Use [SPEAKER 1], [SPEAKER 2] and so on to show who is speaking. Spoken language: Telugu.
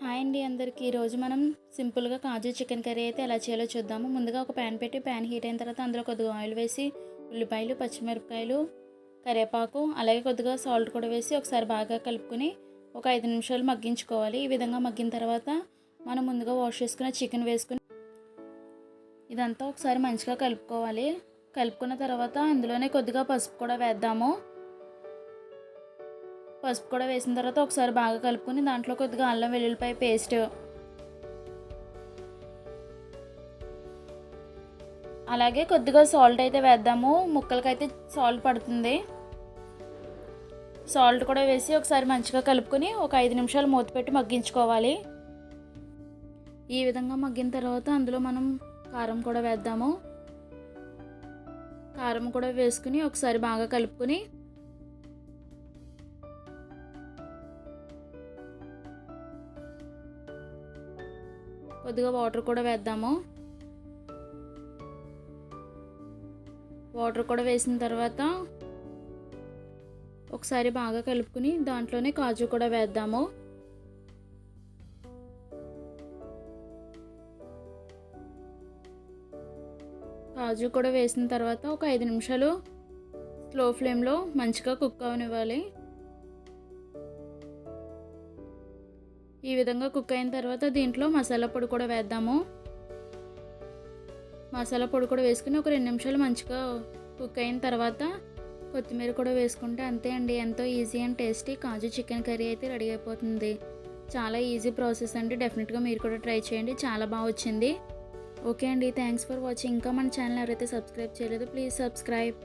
[SPEAKER 1] హాయ్ అండి అందరికీ. ఈరోజు మనం సింపుల్గా కాజు చికెన్ కర్రీ అయితే ఎలా చేయాలో చూద్దాము. ముందుగా ఒక ప్యాన్ పెట్టి ప్యాన్ హీట్ అయిన తర్వాత అందులో కొద్దిగా ఆయిల్ వేసి ఉల్లిపాయలు, పచ్చిమిరపకాయలు, కరివేపాకు అలాగే కొద్దిగా సాల్ట్ కూడా వేసి ఒకసారి బాగా కలుపుకొని ఒక 5 నిమిషాలు మగ్గించుకోవాలి. ఈ విధంగా మగ్గిన తర్వాత మనం ముందుగా వాష్ చేసుకున్న చికెన్ వేసుకుని ఇదంతా ఒకసారి మంచిగా కలుపుకోవాలి. కలుపుకున్న తర్వాత అందులోనే కొద్దిగా పసుపు కూడా వేద్దాము. పసుపు కూడా వేసిన తర్వాత ఒకసారి బాగా కలుపుకొని దాంట్లో కొద్దిగా అల్లం వెల్లుల్లిపాయ పేస్ట్, అలాగే కొద్దిగా సాల్ట్ అయితే వేద్దాము. ముక్కలకైతే సాల్ట్ పడుతుంది. సాల్ట్ కూడా వేసి ఒకసారి మంచిగా కలుపుకొని ఒక 5 నిమిషాలు మూత పెట్టి మగ్గించుకోవాలి. ఈ విధంగా మగ్గిన తర్వాత అందులో మనం కారం కూడా వేద్దాము. కారం కూడా వేసుకుని ఒకసారి బాగా కలుపుకొని కొద్దిగా వాటర్ కూడా వేద్దాము. వాటర్ కూడా వేసిన తర్వాత ఒకసారి బాగా కలుపుకొని దాంట్లోనే కాజు కూడా వేద్దాము. కాజు కూడా వేసిన తర్వాత ఒక 5 నిమిషాలు స్లో ఫ్లేమ్లో మంచిగా కుక్ అవనివ్వాలి. ఈ విధంగా కుక్ అయిన తర్వాత దీంట్లో మసాలా పొడి కూడా వేద్దాము. మసాలా పొడి కూడా వేసుకుని ఒక 2 నిమిషాలు మంచిగా కుక్ అయిన తర్వాత కొత్తిమీర కూడా వేసుకుంటే అంతే అండి, ఎంతో easy and tasty kaju chicken curry అయితే రెడీ అయిపోతుంది. చాలా ఈజీ ప్రాసెస్ అండి. డెఫినెట్గా మీరు కూడా ట్రై చేయండి. చాలా బాగా వచ్చింది. ఓకే అండి, థ్యాంక్స్ ఫర్ వాచింగ్. ఇంకా మన ఛానల్ ఎవరైతే సబ్స్క్రైబ్ చేయలేదో ప్లీజ్ సబ్స్క్రైబ్.